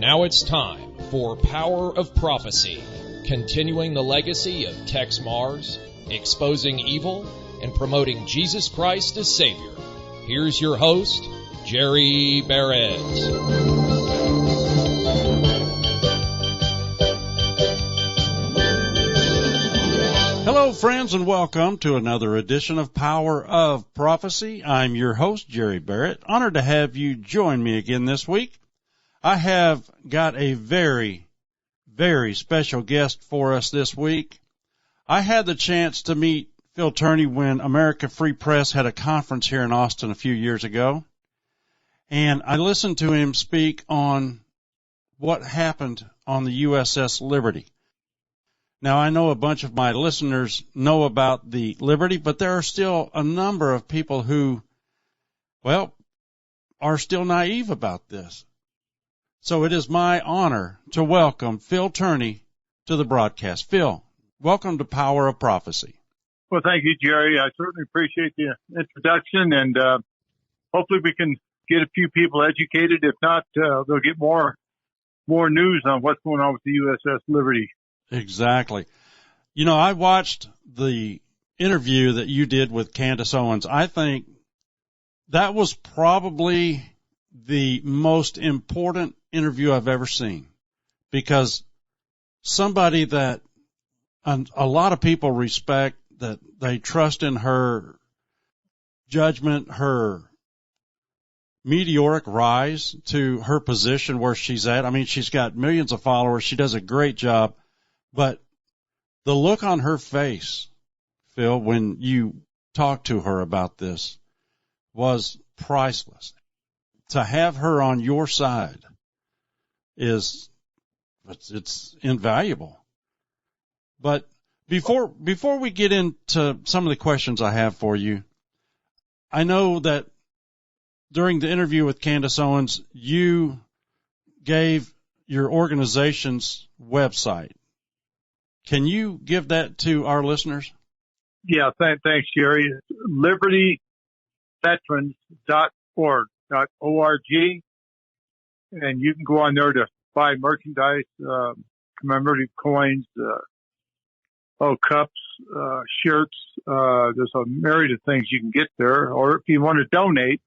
Now it's time for Power of Prophecy, continuing the legacy of Tex Mars, exposing evil, and promoting Jesus Christ as Savior. Here's your host, Jerry Barrett. Hello, friends, and welcome to another edition of Power of Prophecy. I'm your host, Jerry Barrett. Honored to have you join me again this week. I have got a very, very special guest for us this week. I had the chance to meet Phil Tourney when America Free Press had a conference here in Austin a few years ago, and I listened to him speak on what happened on the USS Liberty. Now, I know a bunch of my listeners know about the Liberty, but there are still a number of people who, well, are still naive about this. So it is my honor to welcome Phil Tourney to the broadcast. Phil, welcome to Power of Prophecy. Well, thank you, Jerry. I certainly appreciate the introduction, and hopefully we can get a few people educated. If not, they'll get more news on what's going on with the USS Liberty. Exactly. You know, I watched the interview that you did with Candace Owens. I think that was probably the most important interview I've ever seen, because somebody that a lot of people respect, that they trust in her judgment, her meteoric rise to her position where she's at. I mean, she's got millions of followers. She does a great job. But the look on her face, Phil, when you talked to her about this was priceless. To have her on your side it's invaluable. But before we get into some of the questions I have for you, I know that during the interview with Candace Owens, you gave your organization's website. Can you give that to our listeners? Yeah, thanks, Jerry. LibertyVeterans.org, .org, and you can go on there to buy merchandise, commemorative coins, cups, shirts. There's a myriad of things you can get there. Or if you want to donate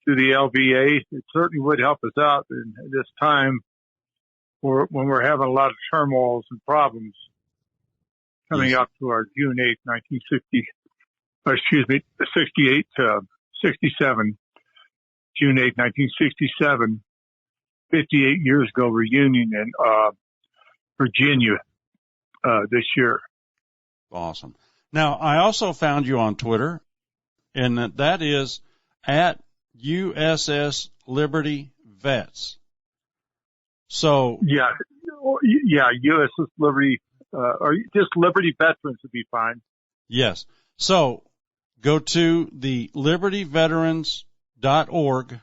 to the LVA, it certainly would help us out in this time when we're having a lot of turmoils and problems coming up to our June 8th, 67, June 8th, 1967, 58 years ago reunion in Virginia this year. Awesome. Now, I also found you on Twitter, and that is at USS Liberty Vets. So yeah, USS Liberty, or just Liberty Veterans would be fine. Yes. So go to the libertyveterans.org.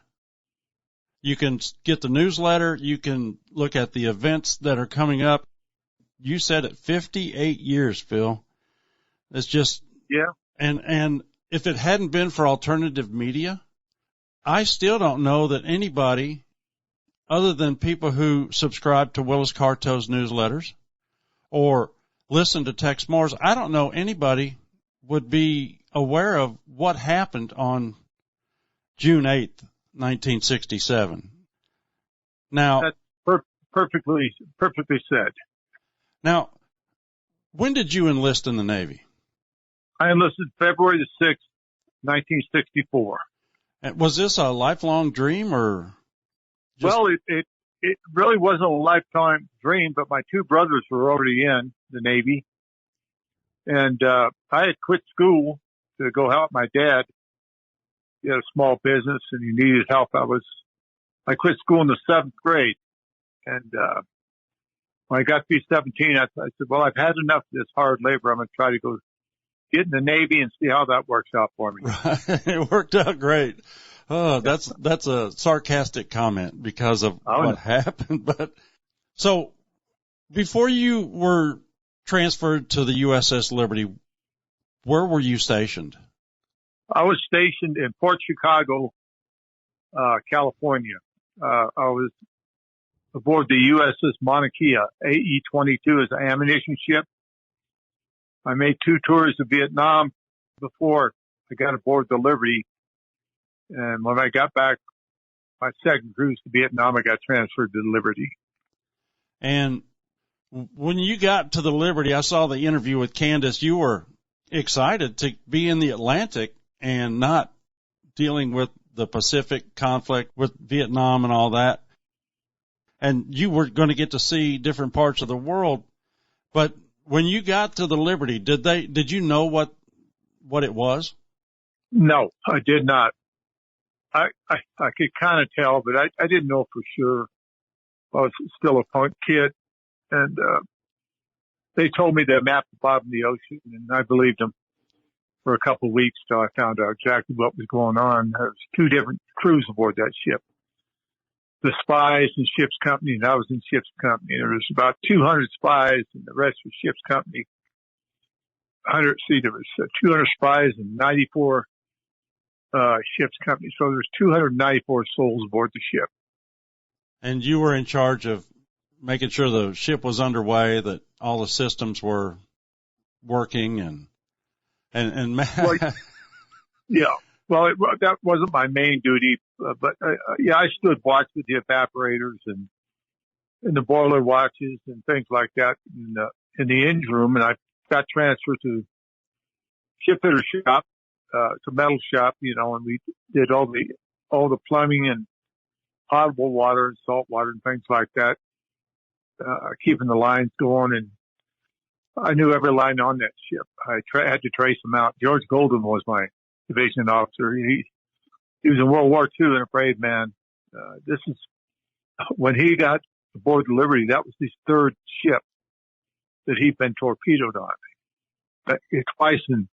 You can get the newsletter. You can look at the events that are coming up. You said it, 58 years, Phil. It's just, yeah. And if it hadn't been for alternative media, I still don't know that anybody, other than people who subscribe to Willis Carto's newsletters or listen to Tex Mars, I don't know anybody would be aware of what happened on June 8th, 1967. Now, that's perfectly said. Now, when did you enlist in the Navy? I enlisted February the 6th, 1964. And was this a lifelong dream, or? Well, it really wasn't a lifetime dream, but my two brothers were already in the Navy. And I had quit school to go help my dad. He had a small business and he needed help. I quit school in the 7th grade. And when I got to be 17, I said, well, I've had enough of this hard labor. I'm going to try to go get in the Navy and see how that works out for me. It worked out great. Oh, that's a sarcastic comment because of what happened. But so before you were transferred to the USS Liberty, where were you stationed? I was stationed in Port Chicago, California. I was aboard the USS Mauna Kea, AE-22 is an ammunition ship. I made 2 tours of Vietnam before I got aboard the Liberty. And when I got back, my second cruise to Vietnam, I got transferred to the Liberty. And when you got to the Liberty, I saw the interview with Candace. You were excited to be in the Atlantic and not dealing with the Pacific conflict with Vietnam and all that. And you were going to get to see different parts of the world. But when you got to the Liberty, did you know what it was? No, I did not. I could kind of tell, but I didn't know for sure. I was still a punk kid, and they told me they mapped the bottom of the ocean, and I believed them for a couple of weeks till I found out exactly what was going on. There was 2 different crews aboard that ship. The spies and ship's company, and I was in ship's company. There was about 200 spies, and the rest was ship's company. There was 200 spies and 94 ship's company. So there's 294 souls aboard the ship. And you were in charge of making sure the ship was underway, that all the systems were working, and well, yeah. Well, that wasn't my main duty, but yeah, I stood watch with the evaporators and the boiler watches and things like that in the engine room, and I got transferred to shipfitter shop, to metal shop, and we did all the plumbing and potable water and salt water and things like that, keeping the lines going. And I knew every line on that ship. I had to trace them out. George Golden was my division officer. He was in World War II and a brave man. This is when he got aboard the Liberty. That was his 3rd ship that he'd been torpedoed on. Twice in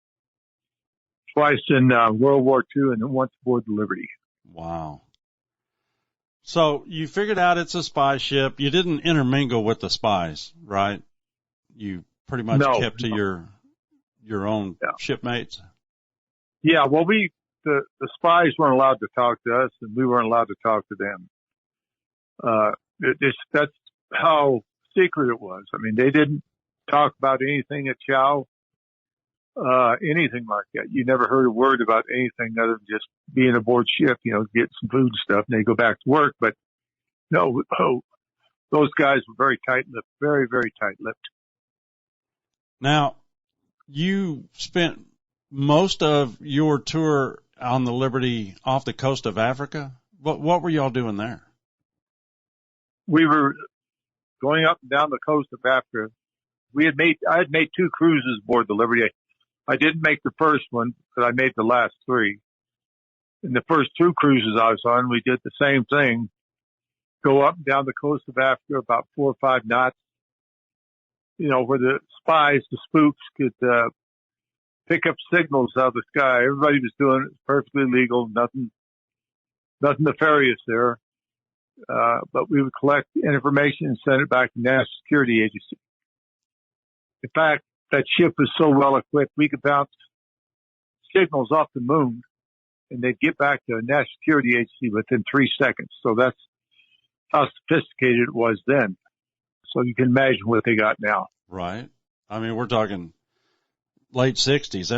World War II, and then once aboard the Liberty. Wow. So you figured out it's a spy ship. You didn't intermingle with the spies, right? You pretty much kept to your own shipmates. Yeah, well, the spies weren't allowed to talk to us, and we weren't allowed to talk to them. That's how secret it was. I mean, they didn't talk about anything at chow, anything like that. You never heard a word about anything other than just being aboard ship, get some food and stuff, and they go back to work. But no, those guys were very tight-lipped, very, very tight-lipped. Now, you spent most of your tour on the Liberty off the coast of Africa. What were y'all doing there? We were going up and down the coast of Africa. I had made 2 cruises aboard the Liberty. I didn't make the first one, but I made the last 3. In the first 2 cruises I was on, we did the same thing. Go up and down the coast of Africa about 4 or 5 knots, where the spies, the spooks could pick up signals out of the sky. Everybody was doing it. It was perfectly legal, nothing nefarious there. But we would collect information and send it back to the National Security Agency. In fact, that ship was so well equipped, we could bounce signals off the moon and they'd get back to a National Security Agency within 3 seconds. So that's how sophisticated it was then. So you can imagine what they got now. Right. I mean, we're talking late 60s.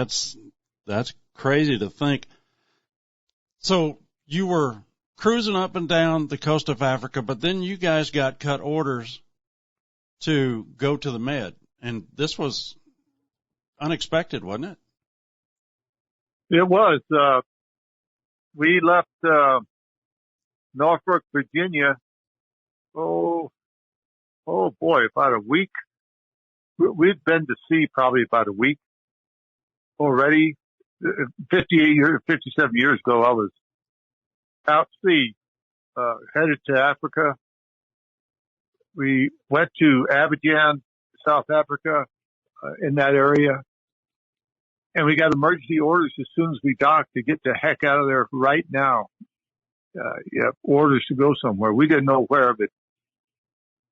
That's crazy to think. So you were cruising up and down the coast of Africa, but then you guys got cut orders to go to the Med. And this was unexpected, wasn't it? It was. We left Norfolk, Virginia, oh boy, about a week. We'd been to sea probably about a week already. 57 years ago, I was out sea, headed to Africa. We went to Abidjan, South Africa, in that area. And we got emergency orders as soon as we docked to get the heck out of there right now. Orders to go somewhere. We didn't know where, but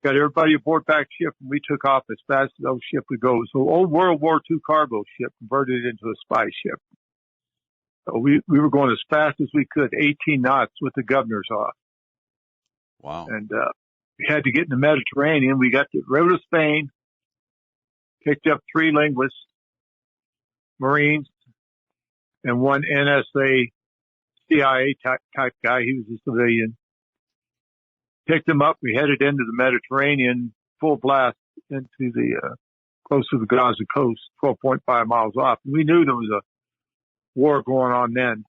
got everybody aboard back ship, and we took off as fast as those ship would go. So old World War II cargo ship converted into a spy ship. So we were going as fast as we could, 18 knots with the governors off. Wow. And We had to get in the Mediterranean. We got to go to Spain, picked up 3 linguists, Marines, and one NSA CIA type guy. He was a civilian. Picked him up. We headed into the Mediterranean, full blast into the close to the Gaza coast, 12.5 miles off. And we knew there was a war going on then,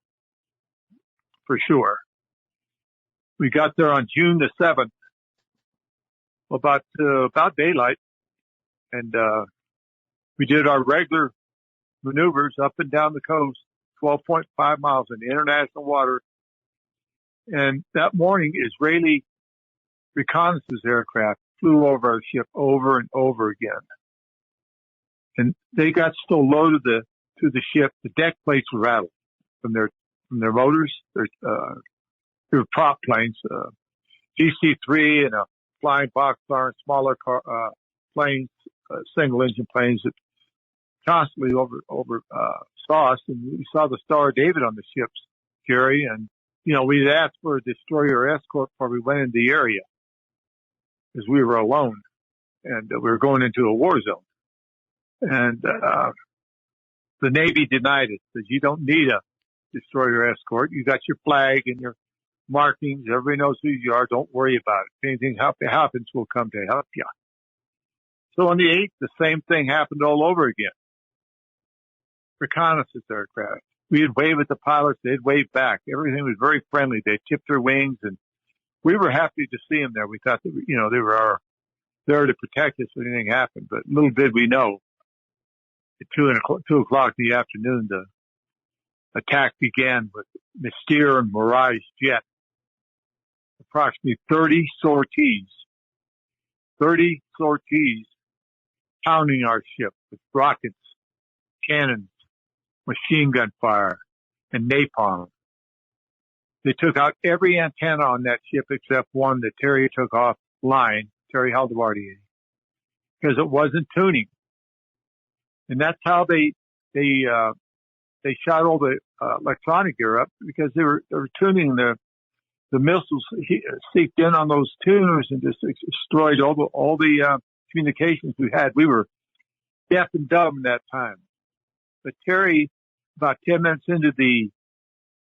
for sure. We got there on June the 7th, about daylight, and we did our regular maneuvers up and down the coast, 12.5 miles in international water. And that morning, Israeli reconnaissance aircraft flew over our ship over and over again. And they got so low to the ship, the deck plates were rattled from their motors. They were prop planes, DC-3 and a flying Boxcar and smaller planes, single engine planes that constantly over saw us. And we saw the Star of David on the ships, Jerry. And, we'd asked for a destroyer escort before we went into the area, because we were alone and we were going into a war zone. And the Navy denied it, said you don't need a destroyer escort. You got your flag and your markings. Everybody knows who you are. Don't worry about it. If anything happens, we'll come to help you. So on the 8th, the same thing happened all over again. Reconnaissance aircraft. We'd wave at the pilots. They'd wave back. Everything was very friendly. They tipped their wings, and we were happy to see them there. We thought that, they were there to protect us if anything happened. But little did we know, at 2 o'clock in the afternoon, the attack began with Mystere and Mirage jet. Approximately 30 sorties pounding our ship with rockets, cannons, machine gun fire, and napalm. They took out every antenna on that ship except one that Terry took offline, Terry Haldebardi, because it wasn't tuning. And that's how they shot all the electronic gear up, because they were tuning the missiles seeped in on those tuners and just destroyed all the communications we had. We were deaf and dumb that time. But Terry, about 10 minutes into the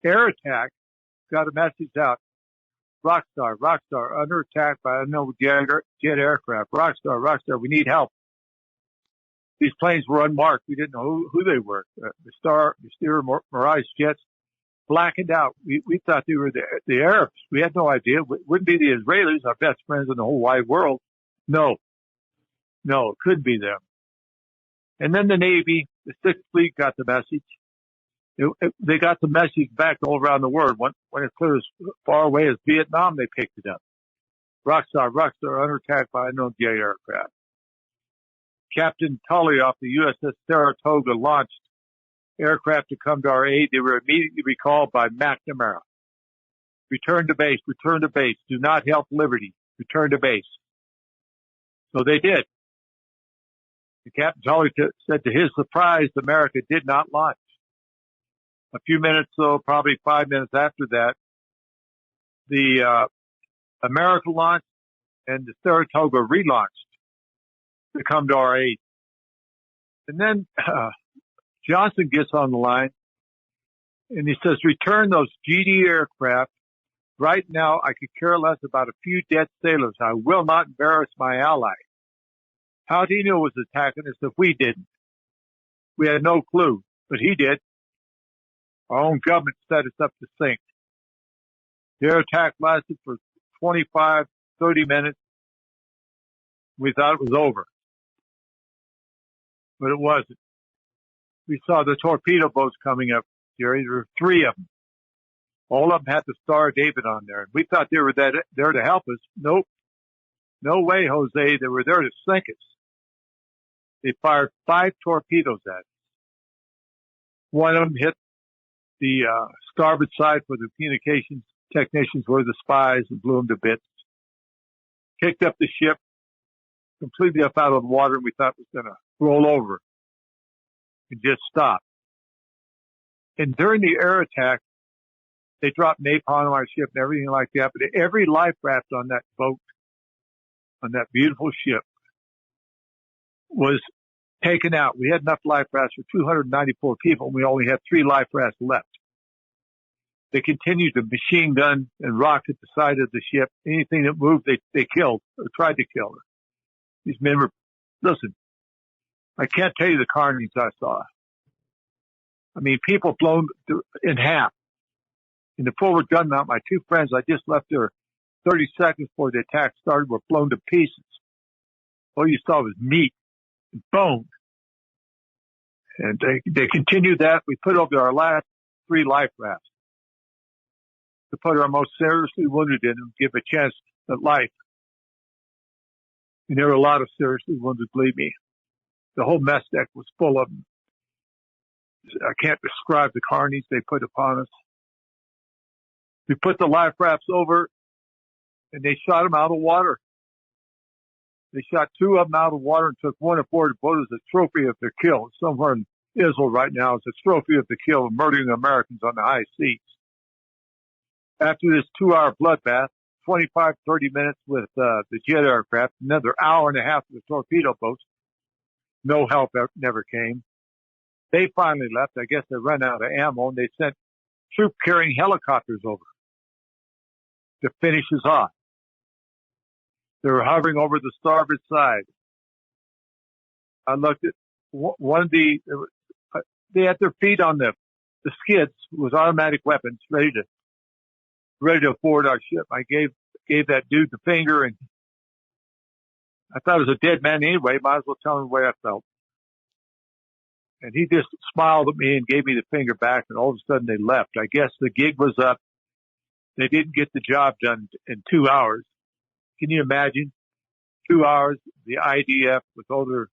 air attack, got a message out. Rockstar, under attack by unknown jet aircraft. Rockstar, we need help. These planes were unmarked. We didn't know who they were. The Mystere Mirage jets blackened out. We thought they were the Arabs. We had no idea. It wouldn't be the Israelis, our best friends in the whole wide world. No, it couldn't be them. And then the Navy, the 6th Fleet, got the message. They got the message back all around the world. When it's clear as far away as Vietnam, they picked it up. Rockstar, under attack by unknown jet aircraft. Captain Tully off the USS Saratoga launched aircraft to come to our aid. They were immediately recalled by McNamara. Return to base. Do not help Liberty. Return to base. So they did. And Captain Tully said to his surprise, America did not launch. A few minutes, probably 5 minutes after that, the America launched and the Saratoga relaunched to come to our aid. And then Johnson gets on the line and he says, return those GD aircraft. Right now, I could care less about a few dead sailors. I will not embarrass my ally. How do you know was attacking us if we didn't? We had no clue, but he did. Our own government set us up to sink. The air attack lasted for 25, 30 minutes. We thought it was over, but it wasn't. We saw the torpedo boats coming up, Jerry. There were 3 of them. All of them had the Star of David on there. We thought they were there to help us. Nope. No way, Jose. They were there to sink us. They fired 5 torpedoes at us. One of them hit the starboard side where the communications technicians were, the spies, and blew them to bits. Kicked up the ship completely up out of the water, and we thought it was going to roll over and just stop. And during the air attack, they dropped napalm on our ship and everything like that. But every life raft on that boat on that beautiful ship was taken out. We had enough life rafts for 294 people, and we only had 3 life rafts left. They continued to machine gun and rocket the side of the ship. Anything that moved, they killed or tried to kill her. These men were, listen, I can't tell you the carnage I saw. I mean, people blown in half. In the forward gun mount, my 2 friends, I just left there 30 seconds before the attack started, were blown to pieces. All you saw was meat and bone. And they continued that. We put over our last 3 life rafts to put our most seriously wounded in and give a chance at life. And there were a lot of seriously wounded, believe me. The whole mess deck was full of them. I can't describe the carnage they put upon us. We put the life rafts over, and they shot them out of the water. They shot 2 of them out of the water and took 1 aboard the boat as a trophy of their kill. Somewhere in Israel right now, it's a trophy of the kill of murdering Americans on the high seas. After this 2-hour bloodbath, 25, 30 minutes with the jet aircraft, another hour and a half with the torpedo boats, no help never came. They finally left. I guess they ran out of ammo, and they sent troop-carrying helicopters over to finish us off. They were hovering over the starboard side. I looked at one of they had their feet on the skids with automatic weapons ready to board our ship. I gave that dude the finger, and I thought it was a dead man anyway. Might as well tell him the way I felt. And he just smiled at me and gave me the finger back, and all of a sudden they left. I guess the gig was up. They didn't get the job done in 2 hours. Can you imagine? 2 hours, the IDF with all their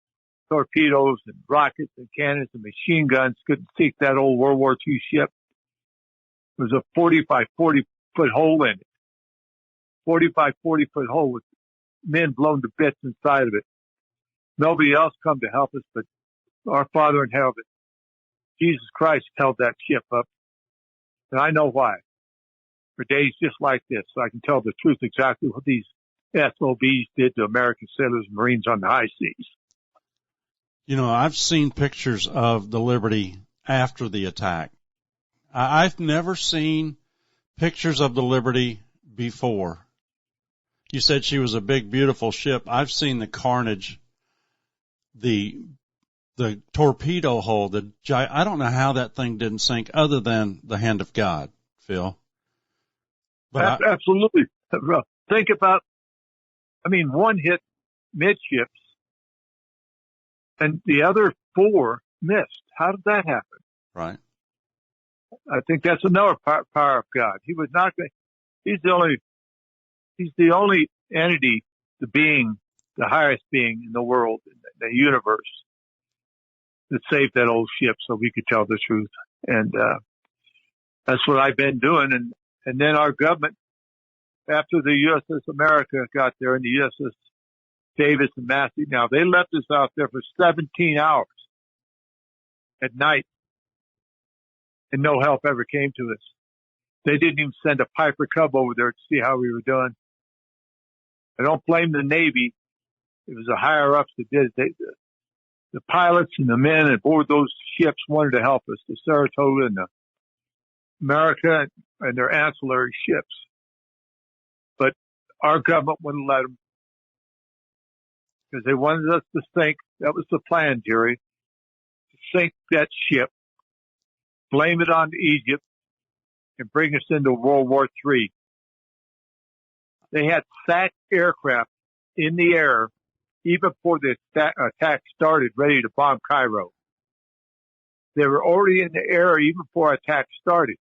torpedoes and rockets and cannons and machine guns couldn't sink that old World War II ship. There was a 40 by 40 foot hole in it. 40 by 40 foot hole with men blown to bits inside of it. Nobody else come to help us but our Father in heaven. Jesus Christ held that ship up. And I know why. For days just like this, so I can tell the truth exactly what these SOBs did to American sailors and Marines on the high seas. You know, I've seen pictures of the Liberty after the attack. I've never seen pictures of the Liberty before. You said she was a big, beautiful ship. I've seen the carnage, the torpedo hole. I don't know how that thing didn't sink other than the hand of God, Phil. But absolutely. Think about, one hit midships and the other 4 missed. How did that happen? Right. I think that's another power of God. He was not going. He's the only entity, the highest being in the world, in the universe, that saved that old ship so we could tell the truth. And that's what I've been doing. And then our government, after the USS America got there and the USS Davis and Massey, now they left us out there for 17 hours at night, and no help ever came to us. They didn't even send a Piper Cub over there to see how we were doing. I don't blame the Navy. It was the higher-ups that did it. The pilots and the men aboard those ships wanted to help us, the Saratoga and the America and their ancillary ships. But our government wouldn't let them because they wanted us to sink. That was the plan, Jerry, to sink that ship, blame it on Egypt, and bring us into World War III. They had SAC aircraft in the air even before the attack started, ready to bomb Cairo. They were already in the air even before attack started.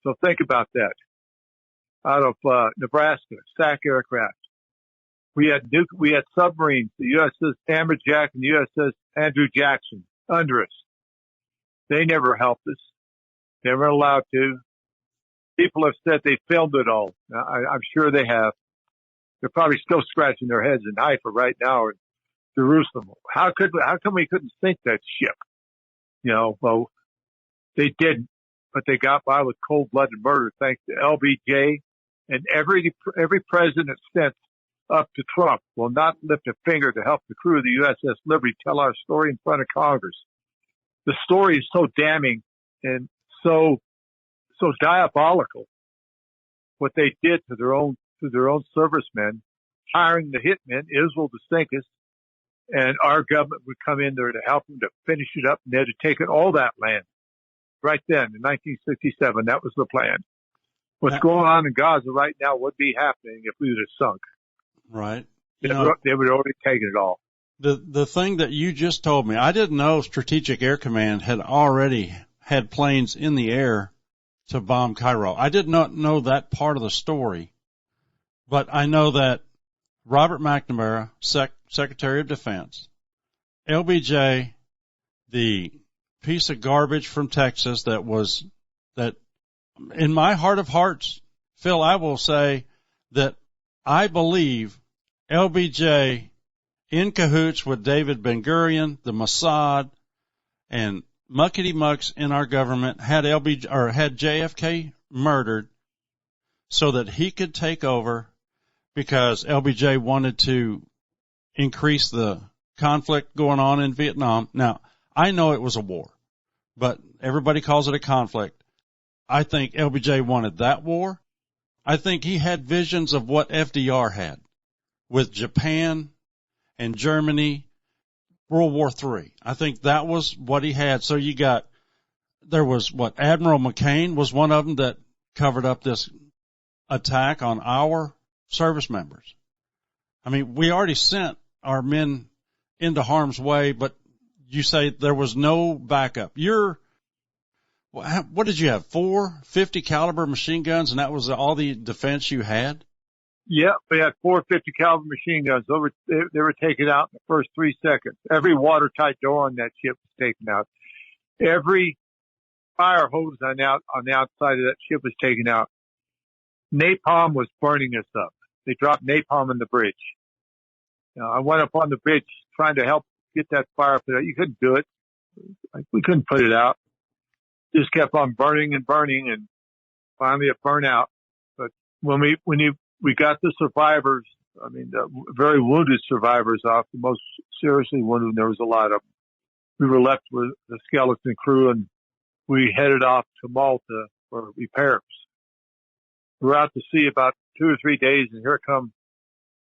So think about that. Out of Nebraska, SAC aircraft. We had submarines, the USS Amberjack and the USS Andrew Jackson under us. They never helped us. They weren't allowed to. People have said they filmed it all. I'm sure they have. They're probably still scratching their heads in Haifa right now in Jerusalem. How come we couldn't sink that ship? Well, they didn't, but they got by with cold-blooded murder thanks to LBJ and every president since up to Trump will not lift a finger to help the crew of the USS Liberty tell our story in front of Congress. The story is so damning and so diabolical. What they did to their own servicemen, hiring the hitmen, Israel to sink us, and our government would come in there to help them to finish it up, and they'd have taken all that land right then in 1967. That was the plan. What's going on in Gaza right now would be happening if we would have sunk. Right. They would have already taken it all. The thing that you just told me, I didn't know Strategic Air Command had already had planes in the air to bomb Cairo. I did not know that part of the story, but I know that Robert McNamara, Secretary of Defense, LBJ, the piece of garbage from Texas that in my heart of hearts, Phil, I will say that I believe LBJ in cahoots with David Ben-Gurion, the Mossad, and muckety-mucks in our government had JFK murdered so that he could take over because LBJ wanted to increase the conflict going on in Vietnam. Now, I know it was a war, but everybody calls it a conflict. I think LBJ wanted that war. I think he had visions of what FDR had with Japan and Germany, World War III. I think that was what he had. So there was Admiral McCain was one of them that covered up this attack on our service members. I mean, we already sent our men into harm's way, but you say there was no backup. What did you have? 4 50 caliber machine guns, and that was all the defense you had? Yeah, we had 4 50 caliber machine guns. They were taken out in the first 3 seconds. Every watertight door on that ship was taken out. Every fire hose on the outside of that ship was taken out. Napalm was burning us up. They dropped napalm in the bridge. I went up on the bridge trying to help get that fire put out. You couldn't do it. We couldn't put it out. Just kept on burning and burning, and finally it burned out. But when we got the survivors, I mean, the very wounded survivors off, the most seriously wounded, and there was a lot of them. We were left with the skeleton crew, and we headed off to Malta for repairs. We were out to sea about 2 or 3 days, and here come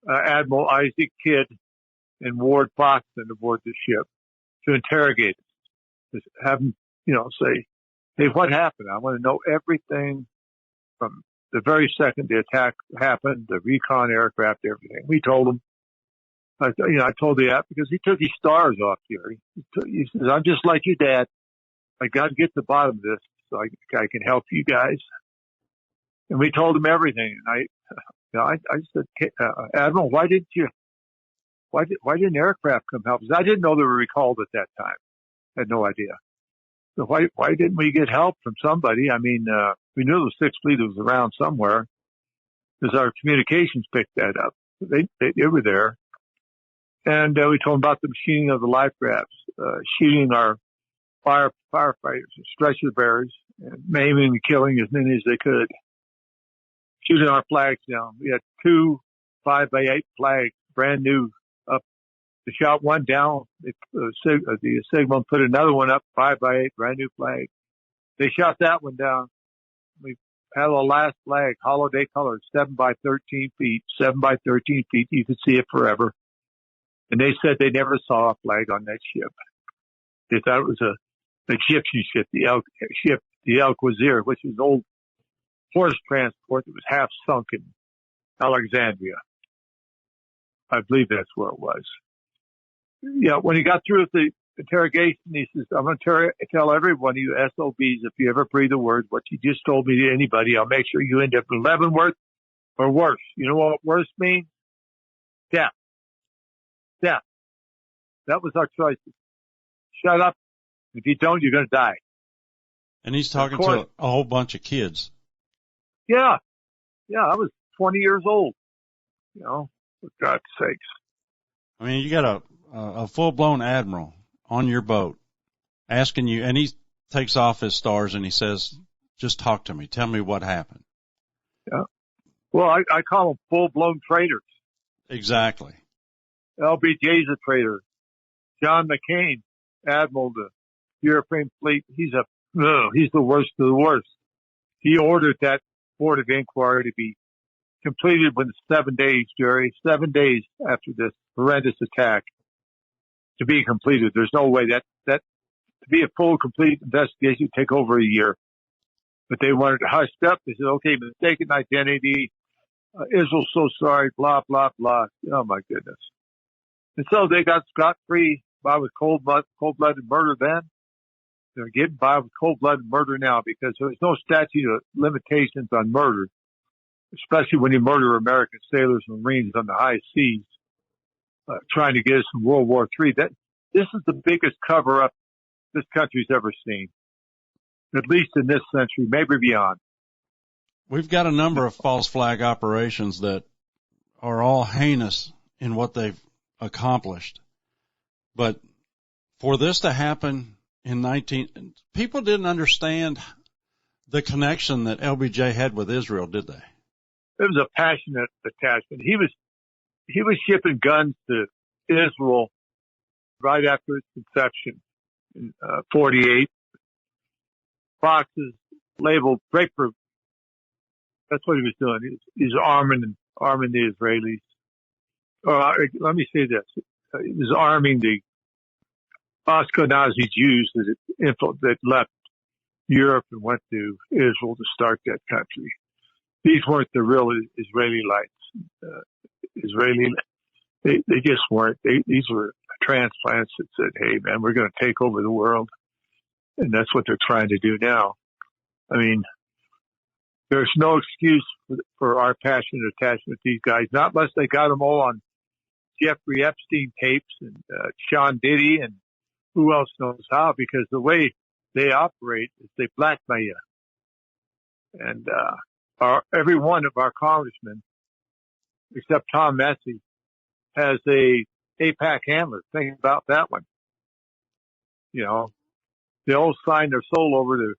Admiral Isaac Kidd and Ward Boston aboard the ship to interrogate us. Just have them, say, hey, what happened? I want to know everything from the very second the attack happened, the recon aircraft, everything. We told him. I told the because he took his stars off here. He says, I'm just like your dad. I got to get to the bottom of this so I can help you guys. And we told him everything. And I said, Admiral, why didn't aircraft come help us? I didn't know they were recalled at that time. I had no idea. So why didn't we get help from somebody? I mean, we knew the Sixth Fleet was around somewhere because our communications picked that up. They were there. And we told them about the machining of the life rafts, shooting our firefighters and stretcher bearers, and maiming and killing as many as they could. Shooting our flags down. We had 2 5x8 flags, brand new, up. They shot one down. The Sigma put another one up, 5x8, brand new flag. They shot that one down. We had a last flag, holiday colors, 7 by 13 feet, 7 by 13 feet. You could see it forever. And they said they never saw a flag on that ship. They thought it was a Egyptian ship, the El Quasir, which was an old horse transport that was half sunk in Alexandria. I believe that's where it was. Yeah, when he got through with the interrogation, he says, I'm going to tell every one of you SOBs, if you ever breathe a word, what you just told me to anybody, I'll make sure you end up in Leavenworth or worse. You know what worse means? Death. Death. That was our choice. Shut up. If you don't, you're going to die. And he's talking to a whole bunch of kids. Yeah. Yeah, I was 20 years old. For God's sakes. I mean, you got a full-blown admiral on your boat asking you, and he takes off his stars and he says, just talk to me. Tell me what happened. Yeah. Well, I call them full-blown traitors. Exactly. LBJ's a traitor. John McCain, Admiral of the European fleet, he's the worst of the worst. He ordered that board of inquiry to be completed within 7 days, Jerry. 7 days after this horrendous attack to be completed. There's no way that to be a full, complete investigation would take over a year. But they wanted to hush up. They said, okay, mistaken identity. Israel's so sorry, blah, blah, blah. Oh, my goodness. And so they got scot-free by with cold-blooded murder then. They're getting by with cold-blooded murder now because there's no statute of limitations on murder, especially when you murder American sailors and Marines on the high seas, trying to get us in World War III. This is the biggest cover-up this country's ever seen, at least in this century, maybe beyond. We've got a number of false flag operations that are all heinous in what they've accomplished. But for this to happen people didn't understand the connection that LBJ had with Israel, did they? It was a passionate attachment. He was shipping guns to Israel right after its conception in 48. Boxes labeled breakthrough. That's what he was doing. He's arming the Israelis. Let me say this. He was arming the Ashkenazi Jews that left Europe and went to Israel to start that country. These weren't the real Israelites. They just weren't. These were transplants that said, hey, man, we're going to take over the world. And that's what they're trying to do now. I mean, there's no excuse for our passionate attachment to these guys, not unless they got them all on Jeffrey Epstein tapes and Sean Diddy and who else knows how, because the way they operate is they blackmail you. And every one of our congressmen, except Tom Massey, has a AIPAC handler. Think about that one. You know, they all sign their soul over to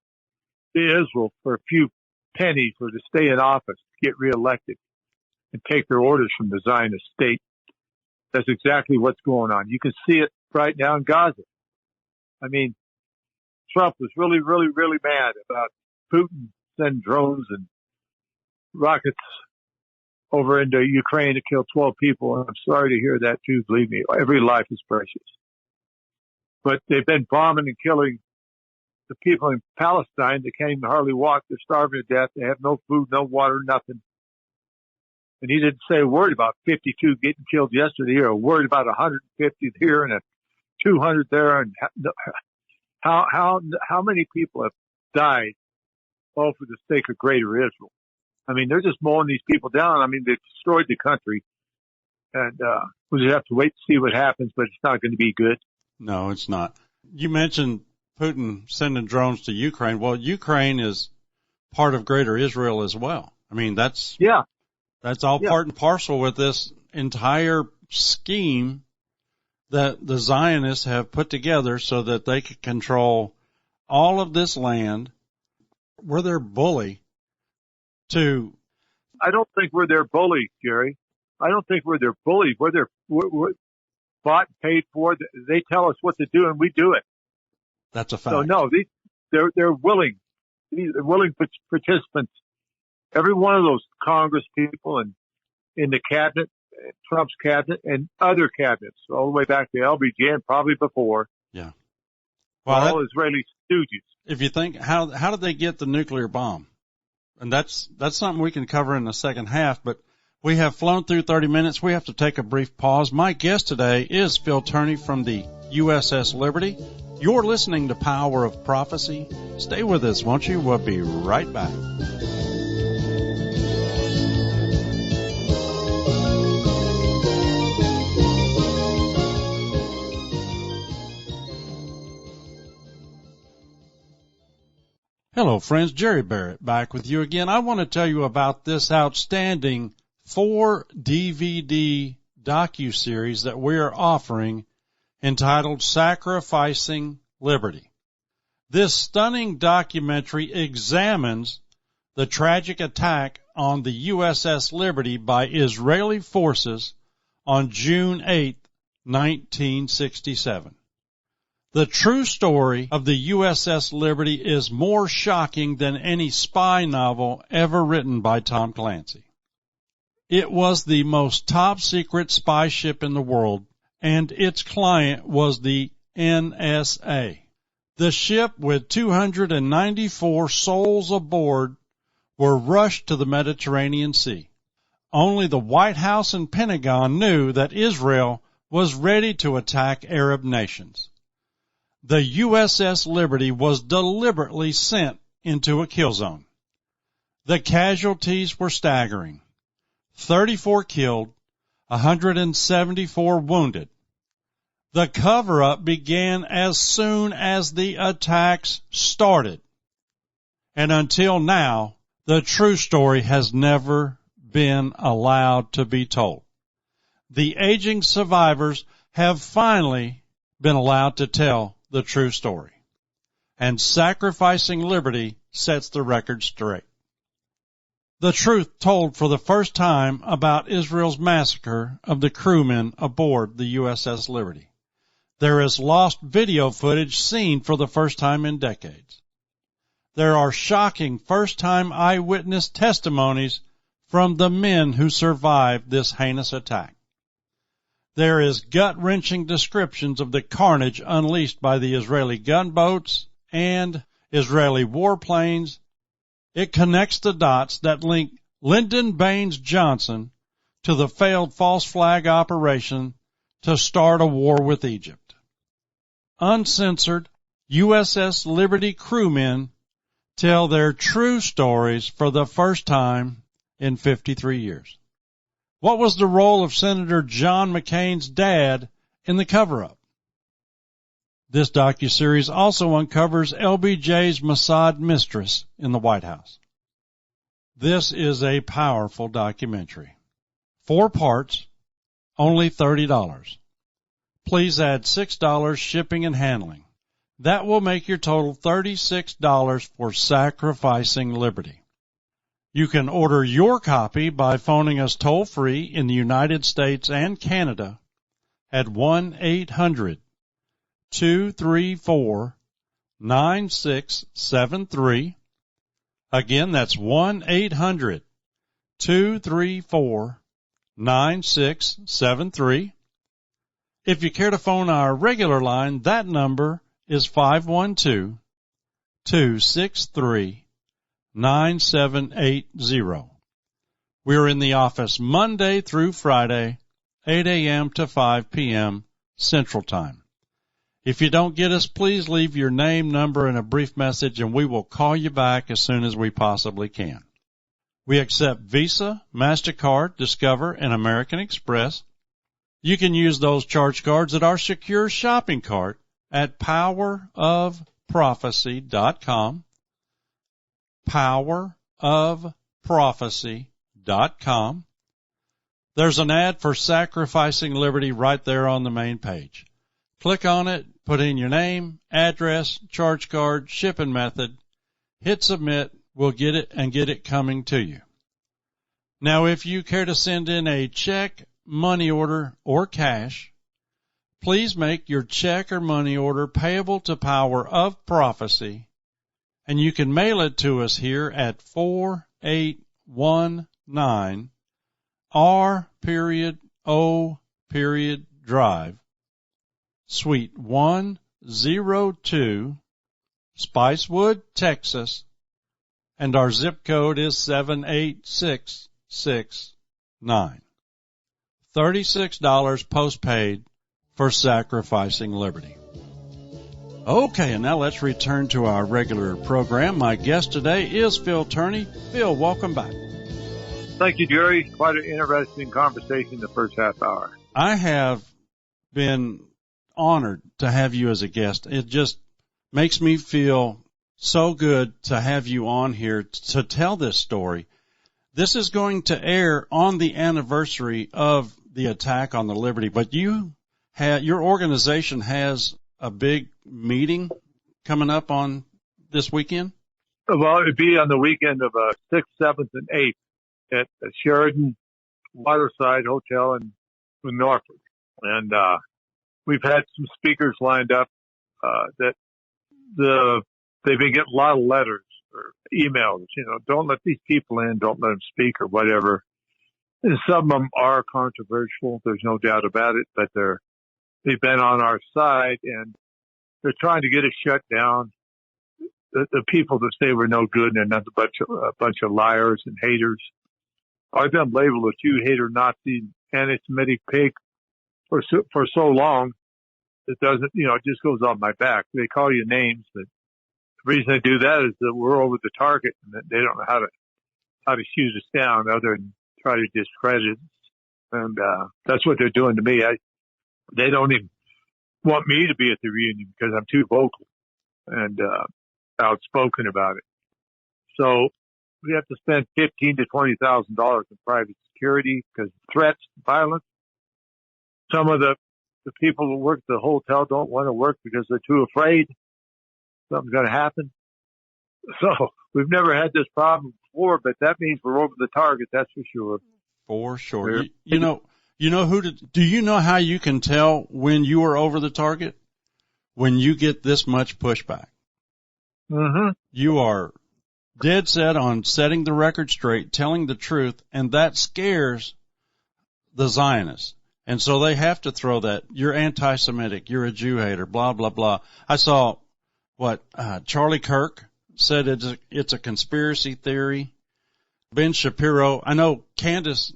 Israel for a few pennies or to stay in office, to get reelected, and take their orders from the Zionist state. That's exactly what's going on. You can see it right now in Gaza. I mean, Trump was really, really, really mad about Putin sending drones and rockets over into Ukraine to kill 12 people. And I'm sorry to hear that too. Believe me, every life is precious. But they've been bombing and killing the people in Palestine. They can't even hardly walk. They're starving to death. They have no food, no water, nothing. And he didn't say a word about 52 getting killed yesterday, or a word about 150 here and 200 there. And how many people have died all for the sake of greater Israel? I mean, they're just mowing these people down. I mean, they've destroyed the country. And we'll just have to wait to see what happens, but it's not going to be good. No, it's not. You mentioned Putin sending drones to Ukraine. Well, Ukraine is part of greater Israel as well. I mean, that's all part and parcel with this entire scheme that the Zionists have put together so that they could control all of this land. We're their bully to... I don't think we're their bully, Jerry. I don't think we're their bully. We're bought and paid for. They tell us what to do, and we do it. That's a fact. So, no, they're willing. They're willing participants. Every one of those Congress people and in the cabinet, Trump's cabinet, and other cabinets, all the way back to LBJ and probably before. Yeah. Well, all Israeli stooges. If you think, how did they get the nuclear bomb? And that's something we can cover in the second half, but we have flown through 30 minutes. We have to take a brief pause. My guest today is Phil Tourney from the USS Liberty. You're listening to Power of Prophecy. Stay with us, won't you? We'll be right back. Hello, friends. Jerry Barrett back with you again. I want to tell you about this outstanding 4-DVD docuseries that we are offering entitled Sacrificing Liberty. This stunning documentary examines the tragic attack on the USS Liberty by Israeli forces on June 8, 1967. The true story of the USS Liberty is more shocking than any spy novel ever written by Tom Clancy. It was the most top-secret spy ship in the world, and its client was the NSA. The ship, with 294 souls aboard, were rushed to the Mediterranean Sea. Only the White House and Pentagon knew that Israel was ready to attack Arab nations. The USS Liberty was deliberately sent into a kill zone. The casualties were staggering. 34 killed, 174 wounded. The cover-up began as soon as the attacks started. And until now, the true story has never been allowed to be told. The aging survivors have finally been allowed to tell the true story. And sacrificing liberty sets the record straight. The truth told for the first time about Israel's massacre of the crewmen aboard the USS Liberty. There is lost video footage seen for the first time in decades. There are shocking first-time eyewitness testimonies from the men who survived this heinous attack. There is gut-wrenching descriptions of the carnage unleashed by the Israeli gunboats and Israeli warplanes. It connects the dots that link Lyndon Baines Johnson to the failed false flag operation to start a war with Egypt. Uncensored USS Liberty crewmen tell their true stories for the first time in 53 years. What was the role of Senator John McCain's dad in the cover-up? This docuseries also uncovers LBJ's Mossad mistress in the White House. This is a powerful documentary. 4 parts, only $30. Please add $6 shipping and handling. That will make your total $36 for Sacrificing Liberty. You can order your copy by phoning us toll-free in the United States and Canada at 1-800-234-9673. Again, that's 1-800-234-9673. If you care to phone our regular line, that number is 512-263-9780. We're in the office Monday through Friday, 8 a.m. to 5 p.m. Central Time. If you don't get us, please leave your name, number, and a brief message, and we will call you back as soon as we possibly can. We accept Visa, MasterCard, Discover, and American Express. You can use those charge cards at our secure shopping cart at powerofprophecy.com. powerofprophecy.com. There's an ad for Sacrificing Liberty right there on the main page. Click on it, put in your name, address, charge card, shipping method, hit submit, we'll get it and get it coming to you. Now, if you care to send in a check, money order, or cash, please make your check or money order payable to Power of Prophecy, and you can mail it to us here at 4819 R.O. Drive, Suite 102, Spicewood, Texas, and our zip code is 78669. $36 postpaid for Sacrificing Liberty. Okay, and now let's return to our regular program. My guest today is Phil Tourney. Phil, welcome back. Thank you, Jerry. Quite an interesting conversation the first half hour. I have been honored to have you as a guest. It just makes me feel so good to have you on here to tell this story. This is going to air on the anniversary of the attack on the Liberty, but your organization has a big meeting coming up on this weekend? Well, it'd be on the weekend of 6th, 7th, and 8th at the Sheridan Waterside Hotel in in Norfolk. And we've had some speakers lined up that they've been getting a lot of letters or emails, don't let these people in, don't let them speak or whatever. And some of them are controversial, there's no doubt about it, but they've been on our side, and they're trying to get us shut down. The people that say we're no good and they're not a bunch of liars and haters. I've been labeled a Jew hater, Nazi, anti-Semitic pig for so long. It doesn't, it just goes on my back. They call you names, but the reason they do that is that we're over the target and that they don't know how to shoot us down other than try to discredit us. And that's what they're doing to me. They don't even want me to be at the reunion because I'm too vocal and outspoken about it. So we have to spend $15,000 to $20,000 in private security because threats, violence. Some of the people that work at the hotel don't want to work because they're too afraid something's going to happen. So we've never had this problem before, but that means we're over the target. That's for sure. For sure. Do you know how you can tell when you are over the target? When you get this much pushback. Mm-hmm. You are dead set on setting the record straight, telling the truth, and that scares the Zionists. And so they have to throw that, you're anti-Semitic, you're a Jew hater, blah, blah, blah. I saw Charlie Kirk said it's a conspiracy theory. Ben Shapiro, I know Candace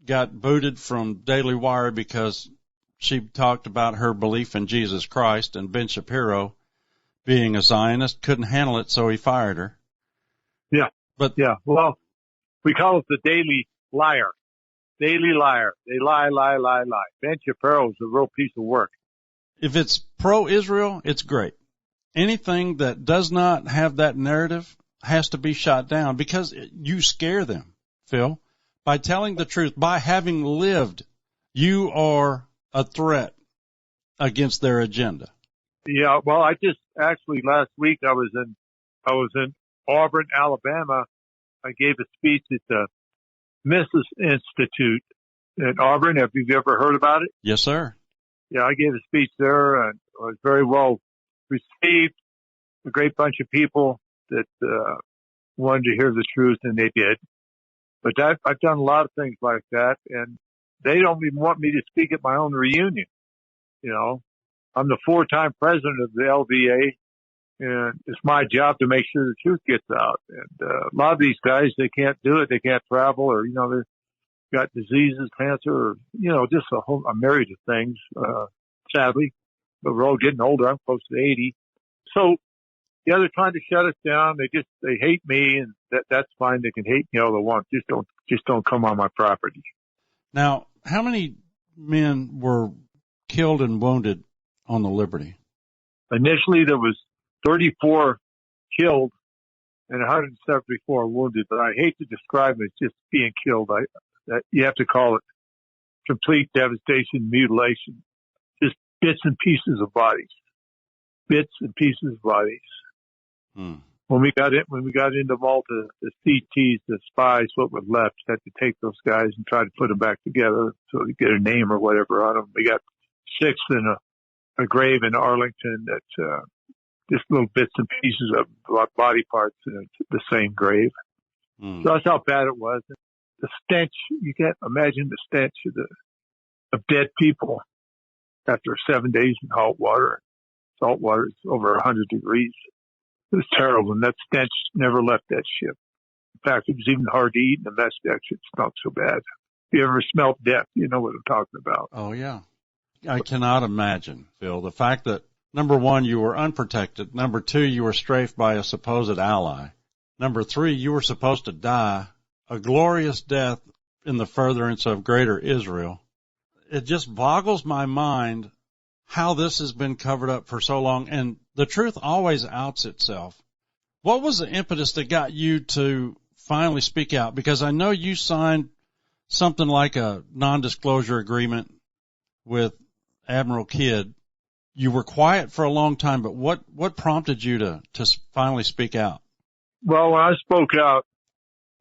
got booted from Daily Wire because she talked about her belief in Jesus Christ, and Ben Shapiro, being a Zionist, couldn't handle it, so he fired her. Yeah. Well, we call it the Daily Liar. Daily Liar. They lie. Ben Shapiro's a real piece of work. If it's pro-Israel, it's great. Anything that does not have that narrative has to be shot down because you scare them, Phil. By telling the truth, by having lived, you are a threat against their agenda. Yeah, well, I just actually last week I was in Auburn, Alabama. I gave a speech at the Mrs. Institute in Auburn. Have you ever heard about it? Yes, sir. Yeah, I gave a speech there and it was very well received. A great bunch of people that wanted to hear the truth, and they did. But I've done a lot of things like that, and they don't even want me to speak at my own reunion. I'm the 4-time president of the LVA, and it's my job to make sure the truth gets out. And a lot of these guys, they can't do it. They can't travel, or they've got diseases, cancer, or just a myriad of things. Sadly, but we're all getting older. I'm close to 80, so yeah, they're trying to shut us down. They hate me, and that's fine. They can hate me all they want. Just don't come on my property. Now, how many men were killed and wounded on the Liberty? Initially, there was 34 killed and 174 wounded, but I hate to describe it as just being killed. You have to call it complete devastation, mutilation, just bits and pieces of bodies. When we got into Malta, the CTs, the spies, what was left, had to take those guys and try to put them back together so we get a name or whatever on them. We got 6 in a grave in Arlington that just little bits and pieces of body parts in the same grave. So that's how bad it was. The stench, you can't imagine the stench of dead people after 7 days in hot water. Salt water is over 100 degrees. It was terrible, and that stench never left that ship. In fact, it was even hard to eat in the mess deck. It smelled so bad. If you ever smelled death, you know what I'm talking about. Oh, yeah. I cannot imagine, Phil, the fact that, number one, you were unprotected. Number two, you were strafed by a supposed ally. Number three, you were supposed to die a glorious death in the furtherance of greater Israel. It just boggles my mind how this has been covered up for so long, and the truth always outs itself. What was the impetus that got you to finally speak out? Because I know you signed something like a non-disclosure agreement with Admiral Kidd. You were quiet for a long time, but what prompted you to finally speak out? Well, when I spoke out,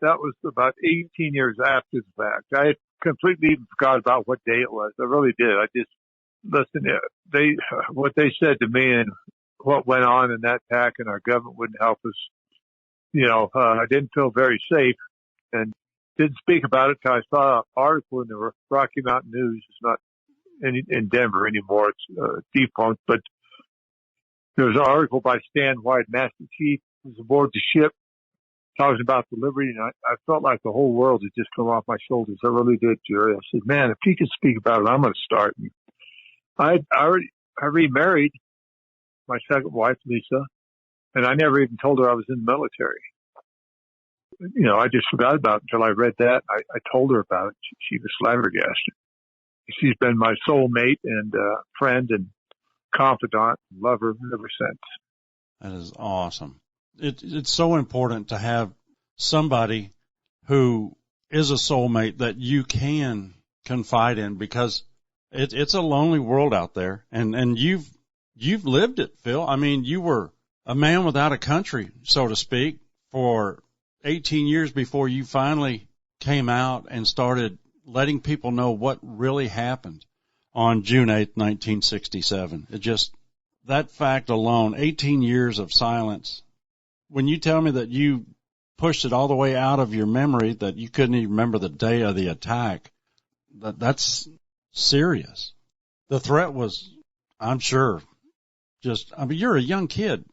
that was about 18 years after the fact. I had completely forgot about what day it was. I really did. I just listen. What they said to me and what went on in that attack, and our government wouldn't help us. I didn't feel very safe, and didn't speak about it till I saw an article in the Rocky Mountain News. It's not in Denver anymore. It's defunct, but there was an article by Stan White, Master Chief, who was aboard the ship, talking about the Liberty, and I felt like the whole world had just come off my shoulders. I really did, Jerry. I said, man, if he can speak about it, I'm going to start. And I remarried my second wife, Lisa, and I never even told her I was in the military. I just forgot about it until I read that. I told her about it. She was flabbergasted. She's been my soulmate and friend and confidant and lover ever since. That is awesome. It's so important to have somebody who is a soulmate that you can confide in, because it's a lonely world out there. And you've lived it, Phil. I mean, you were a man without a country, so to speak, for 18 years before you finally came out and started letting people know what really happened on June 8th, 1967. That fact alone, 18 years of silence. When you tell me that you pushed it all the way out of your memory, that you couldn't even remember the day of the attack, that's serious. The threat was, I'm sure, you're a young kid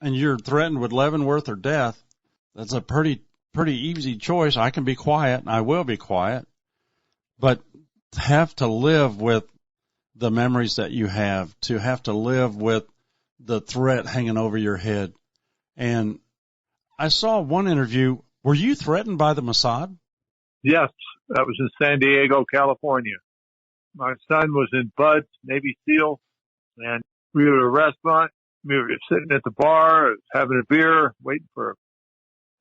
and you're threatened with Leavenworth or death. That's a pretty easy choice. I can be quiet, and I will be quiet, but have to live with the memories that you have, to have to live with the threat hanging over your head. And I saw one interview. Were you threatened by the Mossad? Yes, that was in San Diego, California. My son was in Bud's Navy SEAL, and we were at a restaurant. We were sitting at the bar, having a beer, waiting for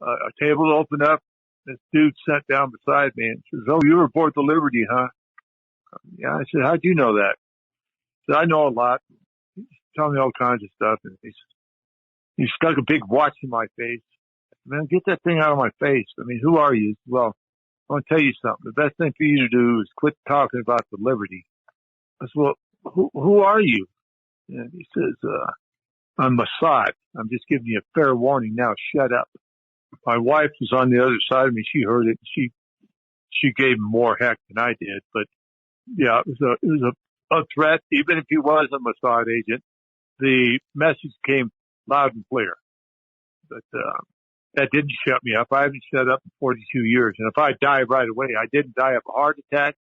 a table to open up. This dude sat down beside me and says, "Oh, you were aboard the Liberty, huh?" Yeah. I said, "How'd you know that?" He said, "I know a lot." He's telling me all kinds of stuff, and he stuck a big watch in my face. Man, get that thing out of my face. I mean, who are you? Well, I want to tell you something. The best thing for you to do is quit talking about the Liberty. I said, "Well, who are you?" And he says, "I'm Mossad. I'm just giving you a fair warning now. Shut up." My wife was on the other side of me. She heard it. She gave him more heck than I did. But yeah, it was a threat. Even if he was a Mossad agent, the message came loud and clear. But that didn't shut me up. I haven't shut up in 42 years. And if I die right away, I didn't die of a heart attack,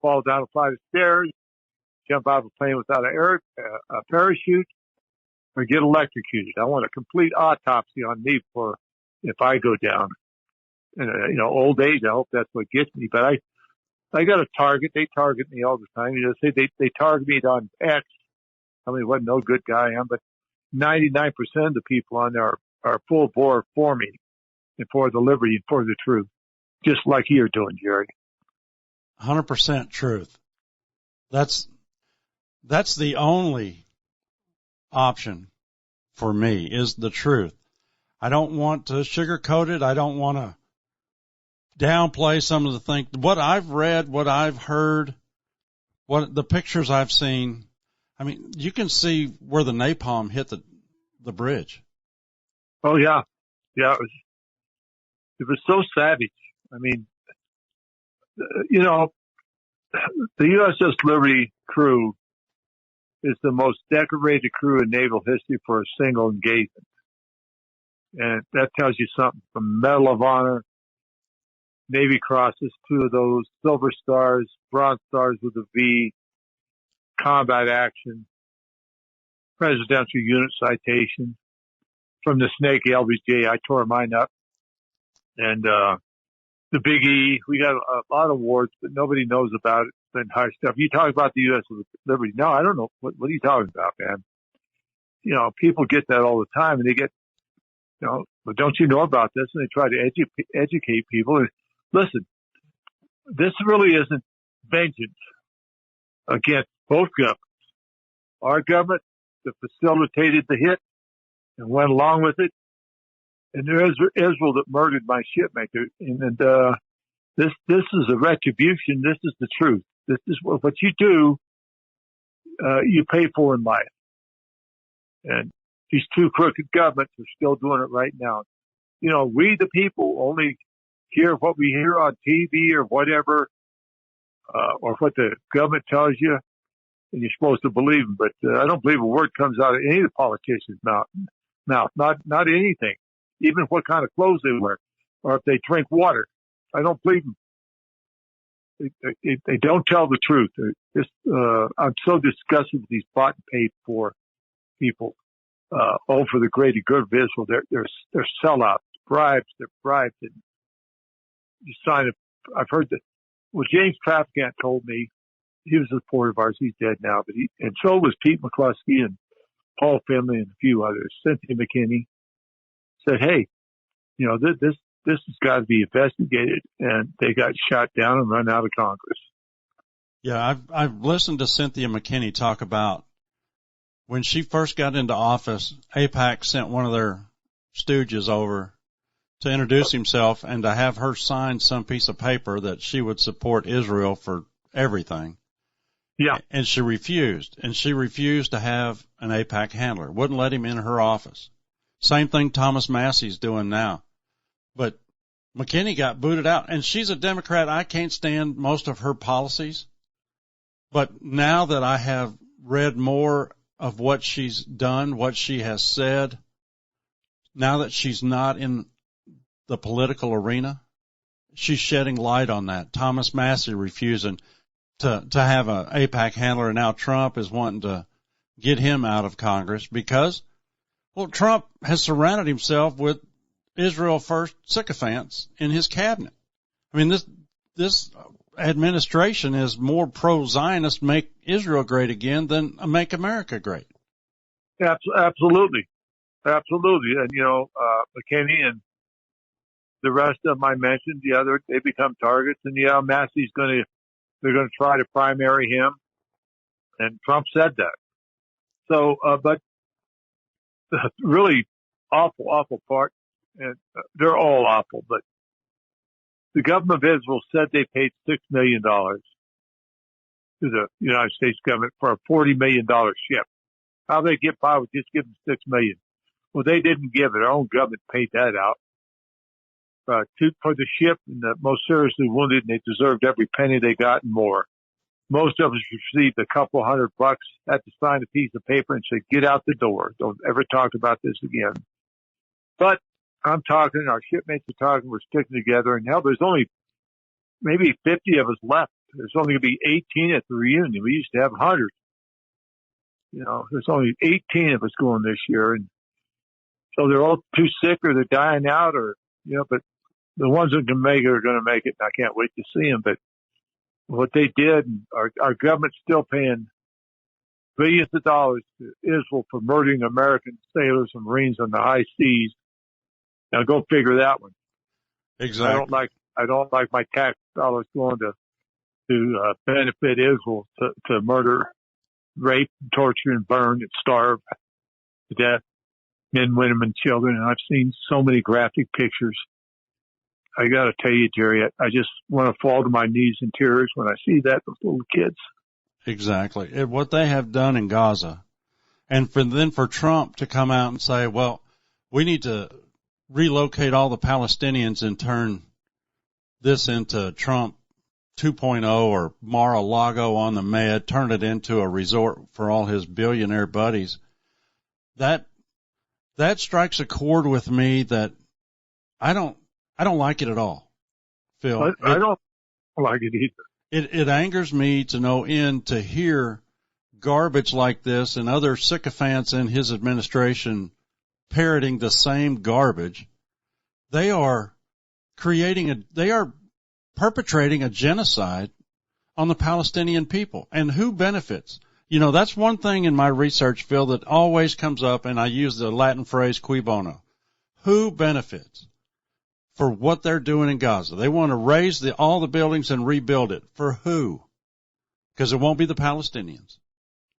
fall down a flight of stairs, jump out of a plane without a parachute, or get electrocuted. I want a complete autopsy on me if I go down. And, old age, I hope that's what gets me. But I got a target. They target me all the time. They target me on X. I mean, what no good guy I am, but 99% of the people on there are full bore for me and for the Liberty and for the truth, just like you're doing, Jerry. 100% truth. That's the only option for me, is the truth. I don't want to sugarcoat it. I don't want to downplay some of the things. What I've read, what I've heard, what the pictures I've seen. I mean, you can see where the napalm hit the bridge. Oh yeah. Yeah. It was so savage. I mean, the USS Liberty crew is the most decorated crew in naval history for a single engagement. And that tells you something. From Medal of Honor, Navy Crosses, 2 of those, Silver Stars, Bronze Stars with a V, combat action, Presidential Unit Citation. From the Snake LBJ, I tore mine up. And the Big E, we got a lot of awards, but nobody knows about it. It's been high stuff. You talk about the USS Liberty. No, I don't know. What are you talking about, man? People get that all the time, and they get, but don't you know about this? And they try to educate people. And listen, this really isn't vengeance against both governments. Our government that facilitated the hit and went along with it, and there's Israel that murdered my shipmaker. And This is a retribution. This is the truth. This is what you do. You pay for in life. And these two crooked governments are still doing it right now. You know, we the people only hear what we hear on TV or whatever, or what the government tells you, and you're supposed to believe them. But I don't believe a word comes out of any of the politicians' mouth. Not anything. Even what kind of clothes they wear, or if they drink water. I don't believe them. They don't tell the truth. I'm so disgusted with these bought and paid for people. For the greater good of Israel. They're sellouts, bribes. They're bribed. And you sign it. I've heard that. Well, James Trafficant told me, he was a supporter of ours. He's dead now, and so was Pete McCluskey and Paul Finley and a few others. Cynthia McKinney said, "Hey, you know, this has got to be investigated," and they got shot down and run out of Congress. Yeah, I've listened to Cynthia McKinney talk about when she first got into office. AIPAC sent one of their stooges over to introduce himself and to have her sign some piece of paper that she would support Israel for everything. Yeah. And she refused. And she refused to have an AIPAC handler. Wouldn't let him in her office. Same thing Thomas Massey's doing now. But McKinney got booted out. And she's a Democrat. I can't stand most of her policies. But now that I have read more of what she's done, what she has said, now that she's not in the political arena, she's shedding light on that. Thomas Massey refusing to have an AIPAC handler, and now Trump is wanting to get him out of Congress because, well, Trump has surrounded himself with Israel First sycophants in his cabinet. I mean, this administration is more pro-Zionist, make Israel great again, than make America great. Absolutely. Absolutely. And, you know, McKinney and the rest of them I mentioned, they become targets. And, yeah, Massey's they're going to try to primary him. And Trump said that. So, but the really awful part, and they're all awful, but the government of Israel said they paid $6 million to the United States government for a $40 million ship. How they get by with just giving $6 million? Well, they didn't give it. Our own government paid that out. For the ship and the most seriously wounded, and they deserved every penny they got and more. Most of us received a couple $100, had to sign a piece of paper and say, "Get out the door. Don't ever talk about this again." But I'm talking, our shipmates are talking, we're sticking together, and hell, there's only maybe 50 of us left. There's only going to be 18 at the reunion. We used to have 100. You know, there's only 18 of us going this year, and so they're all too sick or they're dying out, or, you know, but the ones that can make it are going to make it, and I can't wait to see them. But what they did, our government's still paying billions of dollars to Israel for murdering American sailors and Marines on the high seas. Now go figure that one. Exactly. I don't like my tax dollars going to benefit Israel to murder, rape, torture, and burn and starve to death men, women, and children. And I've seen so many graphic pictures. I got to tell you, Jerry, I just want to fall to my knees in tears when I see that, those little kids. Exactly. What they have done in Gaza. And for Trump to come out and say, well, we need to relocate all the Palestinians and turn this into Trump 2.0 or Mar-a-Lago on the Med, turn it into a resort for all his billionaire buddies. That strikes a chord with me that I don't like it at all, Phil. I don't like it either. It angers me to no end to hear garbage like this and other sycophants in his administration parroting the same garbage. They are perpetrating a genocide on the Palestinian people. And who benefits? You know, that's one thing in my research, Phil, that always comes up, and I use the Latin phrase cui bono. Who benefits for what they're doing in Gaza? They want to raise all the buildings and rebuild it. For who? Because it won't be the Palestinians.